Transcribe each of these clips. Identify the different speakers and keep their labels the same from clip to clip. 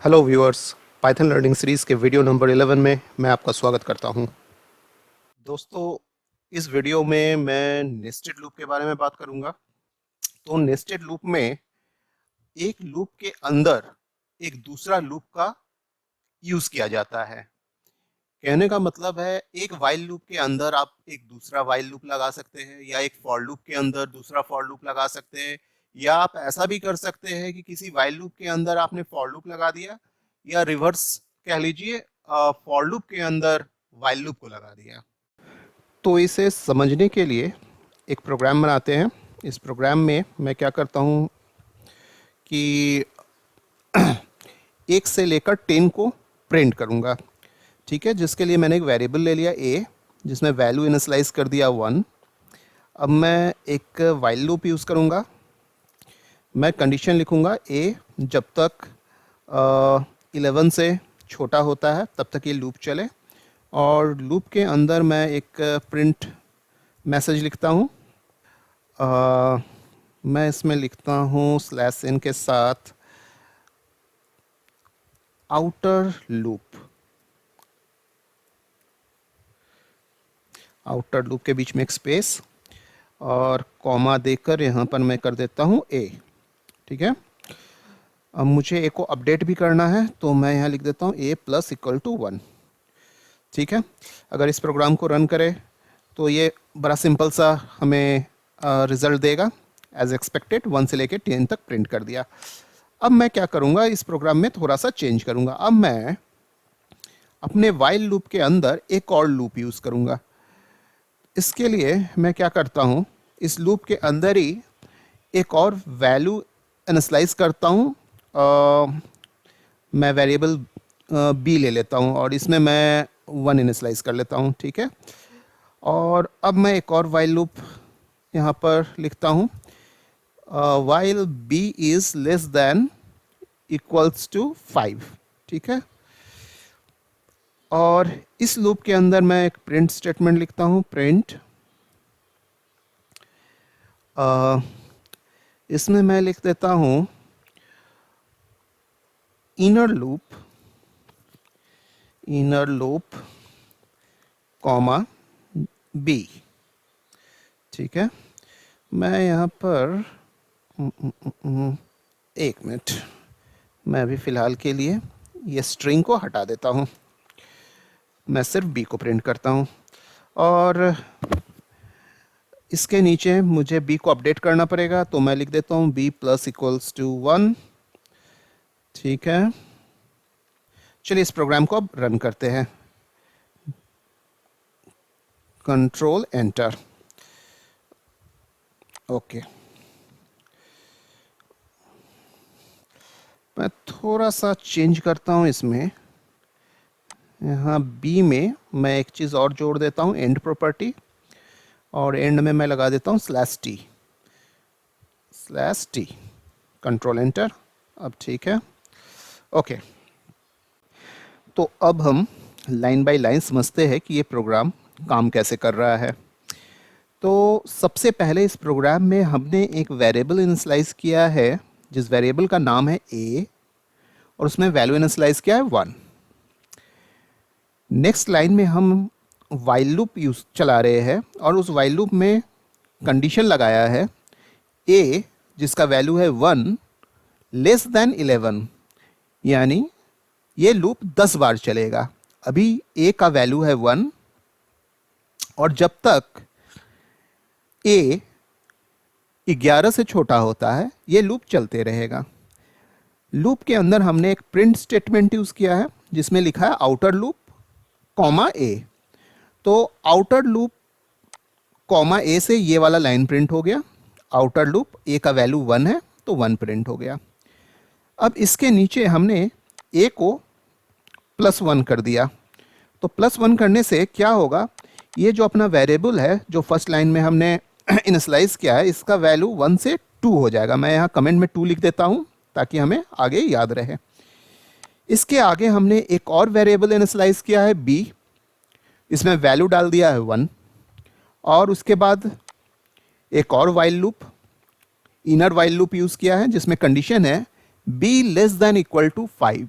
Speaker 1: Hello viewers, Python learning series के video number 11 में मैं आपका स्वागत करता हूं। दोस्तों, इस वीडियो में मैं नेस्टेड लूप के बारे में बात करूंगा। तो नेस्टेड लूप में एक लूप के अंदर एक दूसरा लूप का यूज़ किया जाता है। कहने का मतलब है, एक वाइल लूप के अंदर आप एक दूसरा वाइल लूप लगा सकते हैं, या एक फॉर लूप के अंदर दूसरा फॉर लूप लगा सकते हैं, या आप ऐसा भी कर सकते हैं कि किसी वाइल लूप के अंदर आपने फॉर लूप लगा दिया, या रिवर्स कह लीजिए, फॉर लूप के अंदर वाइल लूप को लगा दिया। तो इसे समझने के लिए एक प्रोग्राम बनाते हैं। इस प्रोग्राम में मैं क्या करता हूँ कि 1 से लेकर 10 को प्रिंट करूँगा। ठीक है, जिसके लिए मैंने एक वेरिएबल ले लिया a, जिसमें वैल्यू इनिशियलाइज कर दिया 1। अब मैं एक वाइल लूप यूज़ करूँगा। मैं कंडीशन लिखूँगा a जब तक 11 से छोटा होता है तब तक ये लूप चले, और लूप के अंदर मैं एक प्रिंट मैसेज लिखता हूँ। मैं इसमें लिखता हूँ /n के साथ आउटर लूप। आउटर लूप के बीच में एक स्पेस और कॉमा देकर यहाँ पर मैं कर देता हूँ a। ठीक है, अब मुझे a को अपडेट भी करना है, तो मैं यहाँ लिख देता हूँ a प्लस इक्वल टू 1। ठीक है, अगर इस प्रोग्राम को रन करें तो ये बड़ा सिंपल सा हमें रिज़ल्ट देगा। एज एक्सपेक्टेड 1 से लेकर 10 तक प्रिंट कर दिया। अब मैं क्या करूँगा, इस प्रोग्राम में थोड़ा सा चेंज करूँगा। अब मैं अपने वाइल लूप के अंदर एक और लूप यूज़ करूँगा। इसके लिए मैं क्या करता हूँ, इस लूप के अंदर ही एक और वैल्यू इनिशियलाइज करता हूँ। मैं वेरिएबल b ले लेता हूँ और इसमें मैं 1 इनिशियलाइज कर लेता हूँ। ठीक है, और अब मैं एक और वाइल लूप यहाँ पर लिखता हूँ, while b is less than equals to 5। ठीक है, और इस लूप के अंदर मैं एक प्रिंट स्टेटमेंट लिखता हूँ, प्रिंट। इसमें मैं लिख देता हूँ इनर लूप कॉमा b। ठीक है, मैं यहाँ पर एक मिनट, मैं अभी फ़िलहाल के लिए ये स्ट्रिंग को हटा देता हूँ। मैं सिर्फ b को प्रिंट करता हूँ, और इसके नीचे मुझे b को अपडेट करना पड़ेगा, तो मैं लिख देता हूँ b प्लस इक्वल्स टू 1। ठीक है, चलिए इस प्रोग्राम को अब रन करते हैं। Control enter. ओके, मैं थोड़ा सा चेंज करता हूँ इसमें। यहाँ b में मैं एक चीज़ और जोड़ देता हूँ, एंड प्रॉपर्टी, और एंड में मैं लगा देता हूँ /t। Control enter. अब ठीक है, ओके। तो अब हम लाइन बाय लाइन समझते हैं कि ये प्रोग्राम काम कैसे कर रहा है। तो सबसे पहले इस प्रोग्राम में हमने एक वेरिएबल इनिशियलाइज किया है, जिस वेरिएबल का नाम है a, और उसमें वैल्यू इनिशियलाइज किया है 1। नेक्स्ट लाइन में हम वाइल लूप यूज चला रहे हैं, और उस वाइल लूप में कंडीशन लगाया है a, जिसका वैल्यू है 1 लेस देन 11, यानी ये लूप 10 बार चलेगा। अभी a का वैल्यू है 1, और जब तक a 11 से छोटा होता है ये लूप चलते रहेगा। लूप के अंदर हमने एक प्रिंट स्टेटमेंट यूज किया है, जिसमें लिखा है आउटर लूप कॉमा a। तो आउटर लूप कॉमा a से ये वाला लाइन प्रिंट हो गया। आउटर लूप a का वैल्यू 1 है, तो 1 प्रिंट हो गया। अब इसके नीचे हमने a को +1 कर दिया। तो +1 करने से क्या होगा, ये जो अपना वेरिएबल है जो फर्स्ट लाइन में हमने इनिशियलाइज किया है, इसका वैल्यू 1 से 2 हो जाएगा। मैं यहाँ कमेंट में 2 लिख देता हूँ ताकि हमें आगे याद रहे। इसके आगे हमने एक और वेरिएबल इनिशियलाइज किया है b, इसमें वैल्यू डाल दिया है 1, और उसके बाद एक और while loop, inner while loop use किया है, जिसमें कंडीशन है b less than equal to 5।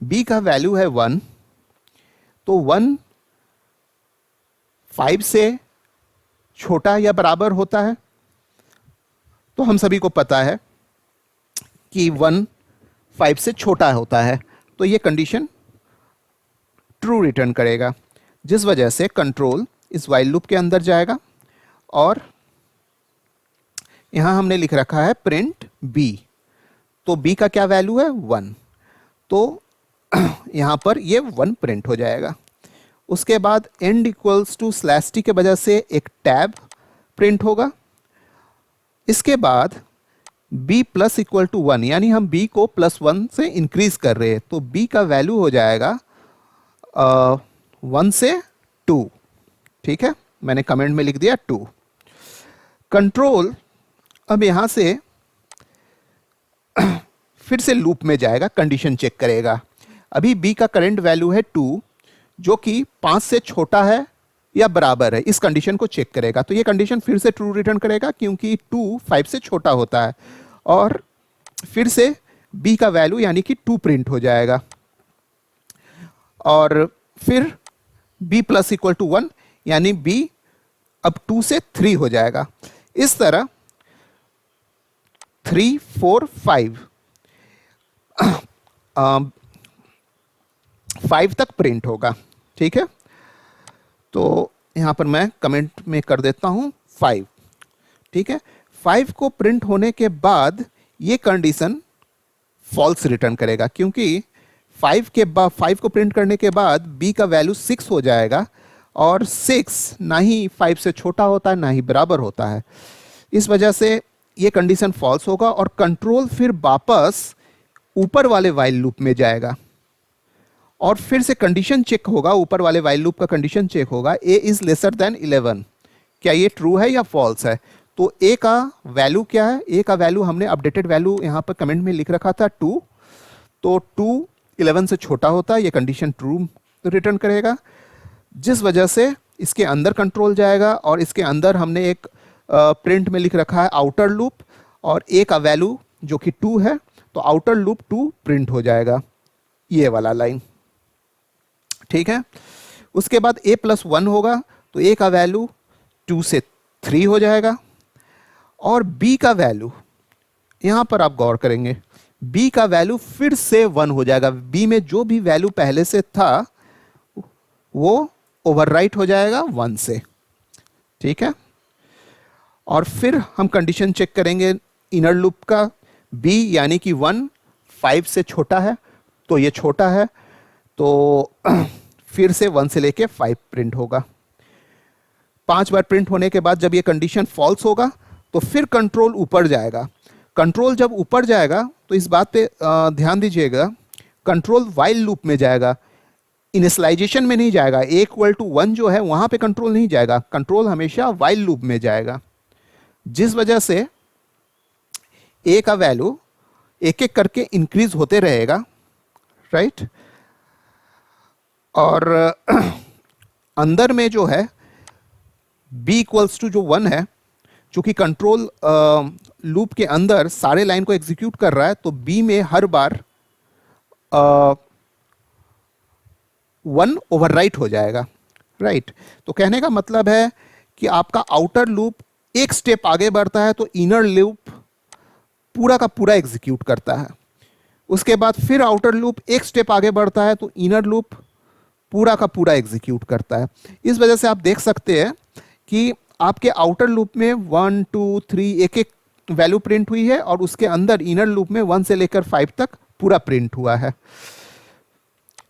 Speaker 1: b का वैल्यू है 1, तो 1 5 से छोटा या बराबर होता है। तो हम सभी को पता है कि 1 5 से छोटा होता है, तो ये कंडीशन ट्रू रिटर्न करेगा, जिस वजह से कंट्रोल इस वाइल लूप के अंदर जाएगा और यहां हमने लिख रखा है प्रिंट b। तो b का क्या वैल्यू है 1, तो यहां पर ये 1 प्रिंट हो जाएगा। उसके बाद end equals to slash T के वजह से एक टैब प्रिंट होगा। इसके बाद b प्लस इक्वल टू 1, यानी हम b को +1 से इंक्रीज कर रहे हैं, तो b का वैल्यू हो जाएगा 1 से 2। ठीक है, मैंने कमेंट में लिख दिया 2। कंट्रोल अब यहां से फिर से लूप में जाएगा, कंडीशन चेक करेगा। अभी b का करंट वैल्यू है 2, जो कि 5 से छोटा है या बराबर है, इस कंडीशन को चेक करेगा। तो ये कंडीशन फिर से ट्रू रिटर्न करेगा, क्योंकि 2 5 से छोटा होता है, और फिर से b का वैल्यू यानी कि 2 प्रिंट हो जाएगा। और फिर b प्लस इक्वल टू 1, यानी b अब 2 से 3 हो जाएगा। इस तरह 3 4 5 5 तक प्रिंट होगा। ठीक है, तो यहां पर मैं कमेंट में कर देता हूं 5। ठीक है, 5 को प्रिंट होने के बाद ये कंडीशन फॉल्स रिटर्न करेगा, क्योंकि 5 को प्रिंट करने के बाद b का वैल्यू 6 हो जाएगा, और 6 ना ही 5 से छोटा होता है ना ही बराबर होता है। इस वजह से ये कंडीशन फॉल्स होगा और कंट्रोल फिर वापस ऊपर वाले वाइल लूप में जाएगा और फिर से कंडीशन चेक होगा। ऊपर वाले वाइल लूप का कंडीशन चेक होगा, a इज लेसर देन 11, क्या ये ट्रू है या फॉल्स है। तो a का वैल्यू क्या है, a का वैल्यू हमने अपडेटेड वैल्यू यहां पर कमेंट में लिख रखा था 2, तो 2 11 से छोटा होता है, ये कंडीशन ट्रू रिटर्न करेगा, जिस वजह से इसके अंदर कंट्रोल जाएगा और इसके अंदर हमने एक प्रिंट में लिख रखा है आउटर लूप, और a का वैल्यू जो कि 2 है, तो आउटर लूप 2 प्रिंट हो जाएगा, ये वाला लाइन। ठीक है, उसके बाद a प्लस 1 होगा, तो a का वैल्यू 2 से 3 हो जाएगा, और b का वैल्यू यहां पर आप गौर करेंगे, b का वैल्यू फिर से 1 हो जाएगा। b में जो भी वैल्यू पहले से था वो ओवरराइट हो जाएगा 1 से। ठीक है, और फिर हम कंडीशन चेक करेंगे इनर लूप का, b यानी कि 1 5 से छोटा है, तो ये छोटा है, तो फिर से 1 से लेके 5 प्रिंट होगा। 5 बार प्रिंट होने के बाद जब ये कंडीशन फॉल्स होगा, तो फिर कंट्रोल ऊपर जाएगा। कंट्रोल जब ऊपर जाएगा तो इस बात पे ध्यान दीजिएगा, कंट्रोल वाइल लूप में जाएगा, इनिशियलाइजेशन में नहीं जाएगा। a इक्वल टू 1 जो है वहां पे कंट्रोल नहीं जाएगा, कंट्रोल हमेशा वाइल लूप में जाएगा, जिस वजह से a का वैल्यू एक एक करके इंक्रीज होते रहेगा, राइट। और अंदर में जो है b इक्वल्स टू जो 1 है, चूंकि कंट्रोल लूप के अंदर सारे लाइन को एग्जीक्यूट कर रहा है, तो b में हर बार 1 ओवरराइट हो जाएगा, राइट। तो कहने का मतलब है कि आपका आउटर लूप एक स्टेप आगे बढ़ता है तो इनर लूप पूरा का पूरा एग्जीक्यूट करता है। उसके बाद फिर आउटर लूप एक स्टेप आगे बढ़ता है तो इनर लूप पूरा का पूरा एग्जीक्यूट करता है। इस वजह से आप देख सकते हैं कि आपके आउटर लूप में 1 2 3 एक एक वैल्यू प्रिंट हुई है, और उसके अंदर इनर लूप में 1 से लेकर 5 तक पूरा प्रिंट हुआ है।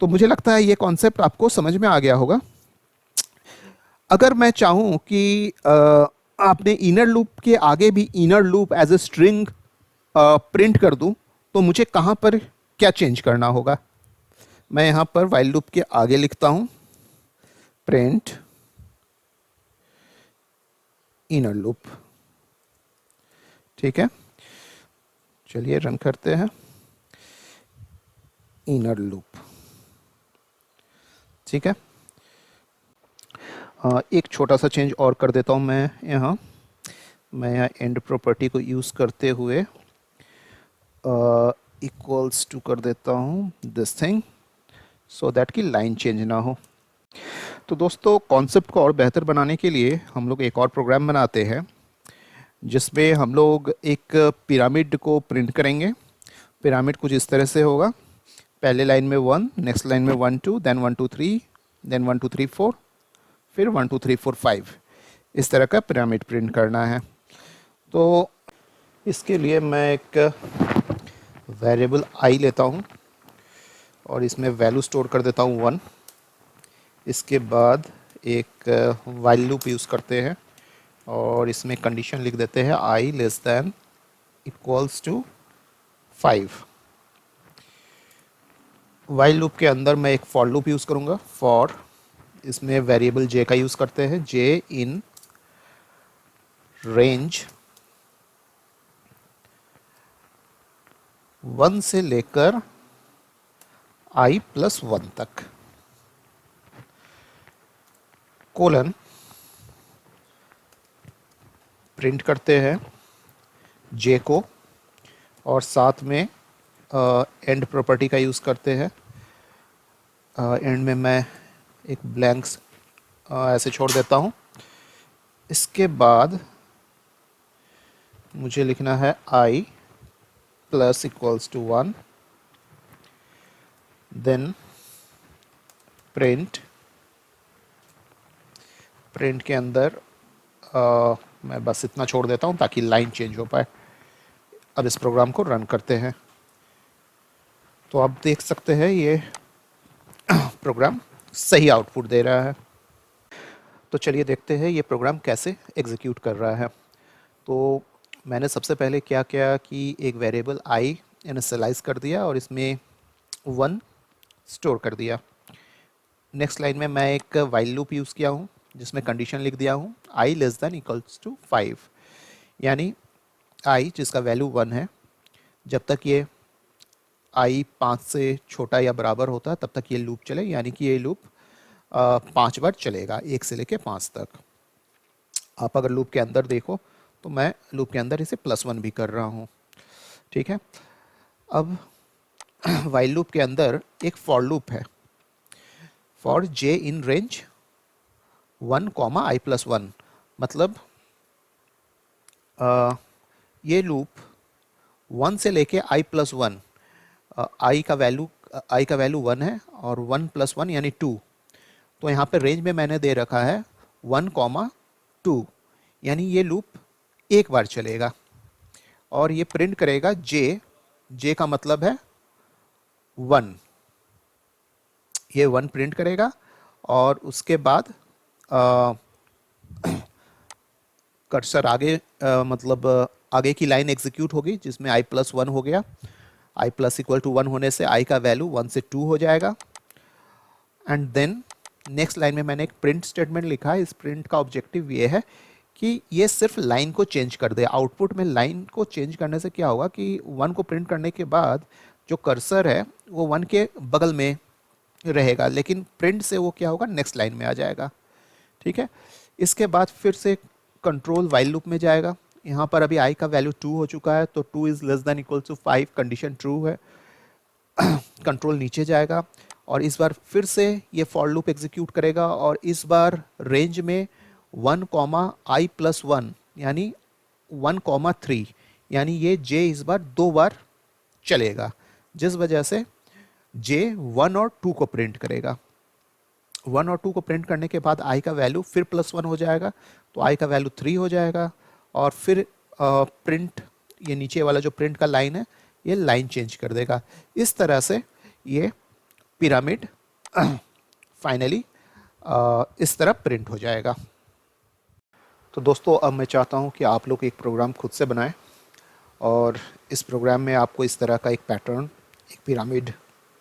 Speaker 1: तो मुझे लगता है ये कॉन्सेप्ट आपको समझ में आ गया होगा। अगर मैं चाहूं कि आपने इनर लूप के आगे भी inner loop as a string print कर दूं, तो मुझे कहां पर क्या चेंज करना होगा। मैं यहां पर वाइल लूप के आगे लिखता हूं प्रिंट इनर लूप। ठीक है, चलिए रन करते हैं इनर लूप। ठीक है, एक छोटा सा चेंज और कर देता हूं मैं यहाँ एंड प्रॉपर्टी को यूज़ करते हुए इक्वल्स टू कर देता हूं दिस थिंग, सो दैट कि लाइन चेंज ना हो। तो दोस्तों कॉन्सेप्ट को और बेहतर बनाने के लिए हम लोग एक और प्रोग्राम बनाते हैं जिसमें हम लोग एक पिरामिड को प्रिंट करेंगे। पिरामिड कुछ इस तरह से होगा, पहले लाइन में 1, नेक्स्ट लाइन में 1 2, देन 1 2 3, देन 1 2 3 4, फिर 1 2 3 4 5, इस तरह का पिरामिड प्रिंट करना है। तो इसके लिए मैं एक वेरिएबल आई लेता हूँ और इसमें वैल्यू स्टोर कर देता हूँ 1। इसके बाद एक वाइल लूप यूज़ करते हैं और इसमें कंडीशन लिख देते हैं I less than equals to 5। While loop के अंदर मैं एक फॉर लूप यूज़ करूँगा। फॉर इसमें वेरिएबल जे का यूज़ करते हैं, जे इन रेंज 1 से लेकर i+1 तक, कोलन प्रिंट करते हैं जे को और साथ में एंड प्रॉपर्टी का यूज़ करते हैं। एंड में मैं एक ब्लैंक्स ऐसे छोड़ देता हूँ। इसके बाद मुझे लिखना है i plus equals to 1, then print के अंदर मैं बस इतना छोड़ देता हूँ ताकि लाइन चेंज हो पाए। अब इस प्रोग्राम को रन करते हैं तो आप देख सकते हैं ये प्रोग्राम सही आउटपुट दे रहा है। तो चलिए देखते हैं ये प्रोग्राम कैसे एग्जीक्यूट कर रहा है। तो मैंने सबसे पहले क्या किया कि एक वेरिएबल आई इनिशियलाइज कर दिया और इसमें 1 स्टोर कर दिया। नेक्स्ट लाइन में मैं एक वाइल लूप यूज़ किया हूँ जिसमें कंडीशन लिख दिया हूँ आई लेस दैन इक्वल्स टू 5, यानी आई जिसका वैल्यू 1 है, जब तक ये आई 5 से छोटा या बराबर होता है तब तक ये लूप चले, यानी कि ये लूप 5 बार चलेगा, 1 से लेके 5 तक। आप अगर लूप के अंदर देखो तो मैं लूप के अंदर इसे +1 भी कर रहा हूँ, ठीक है। अब वाइल लूप के अंदर एक फॉर लूप है, for J in range 1, i+1, मतलब ये लूप 1 से लेके i+1, आई का वैल्यू 1 है और 1 + 1 यानी 2। तो यहाँ पे रेंज में मैंने दे रखा है 1, 2, यानी ये लूप एक बार चलेगा और ये प्रिंट करेगा जे का मतलब है 1, ये 1 प्रिंट करेगा और उसके बाद कर्सर आगे मतलब आगे की लाइन एग्जीक्यूट होगी जिसमें i+1 हो गया। i प्लस इक्वल टू 1 होने से i का वैल्यू 1 से 2 हो जाएगा। एंड देन नेक्स्ट लाइन में मैंने एक प्रिंट स्टेटमेंट लिखा है। इस प्रिंट का ऑब्जेक्टिव ये है कि ये सिर्फ लाइन को चेंज कर दे। आउटपुट में लाइन को चेंज करने से क्या होगा कि 1 को प्रिंट करने के बाद जो कर्सर है वो 1 के बगल में रहेगा, लेकिन प्रिंट से वो क्या होगा, नेक्स्ट लाइन में आ जाएगा, ठीक है। इसके बाद फिर से कंट्रोल वाइल लूप में जाएगा। यहाँ पर अभी i का वैल्यू 2 हो चुका है तो 2 is less than equal to 5, condition true है। कंट्रोल नीचे जाएगा और इस बार फिर से ये फॉर लूप एग्जीक्यूट करेगा और इस बार रेंज में 1, i+1 यानी 1, 3, यानी ये j इस बार 2 बार चलेगा, जिस वजह से j 1 और 2 को प्रिंट करेगा। 1 और 2 को प्रिंट करने के बाद i का वैल्यू फिर +1 हो जाएगा तो i का वैल्यू 3 हो जाएगा और फिर प्रिंट, ये नीचे वाला जो प्रिंट का लाइन है ये लाइन चेंज कर देगा। इस तरह से ये पिरामिड फाइनली इस तरह प्रिंट हो जाएगा। तो दोस्तों अब मैं चाहता हूँ कि आप लोग एक प्रोग्राम खुद से बनाएं और इस प्रोग्राम में आपको इस तरह का एक पैटर्न, एक पिरामिड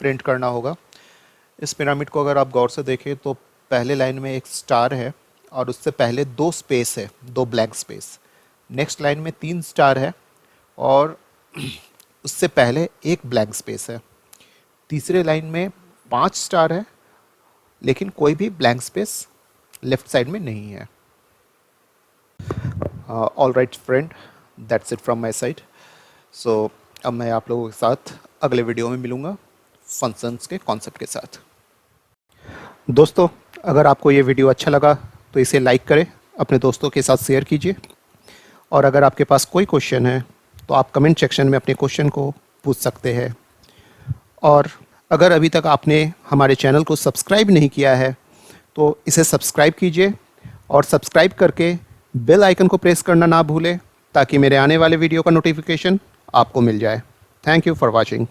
Speaker 1: प्रिंट करना होगा। इस पिरामिड को अगर आप गौर से देखें तो पहले लाइन में एक स्टार है और उससे पहले 2 स्पेस है, 2 ब्लैंक स्पेस। नेक्स्ट लाइन में 3 स्टार है और उससे पहले एक ब्लैंक स्पेस है। तीसरे लाइन में 5 स्टार है लेकिन कोई भी ब्लैंक स्पेस लेफ्ट साइड में नहीं है। All right friend, that's it from my side. So अब मैं आप लोगों के साथ अगले वीडियो में मिलूँगा फंक्शंस के कॉन्सेप्ट के साथ। दोस्तों, अगर आपको ये वीडियो अच्छा लगा तो इसे लाइक करें, अपने दोस्तों के साथ शेयर कीजिए, और अगर आपके पास कोई क्वेश्चन है तो आप कमेंट सेक्शन में अपने क्वेश्चन को पूछ सकते हैं। और अगर अभी तक आपने हमारे चैनल को सब्सक्राइब नहीं किया है तो इसे सब्सक्राइब कीजिए, और सब्सक्राइब करके बेल आइकन को प्रेस करना ना भूलें ताकि मेरे आने वाले वीडियो का नोटिफिकेशन आपको मिल जाए। Thank you for watching.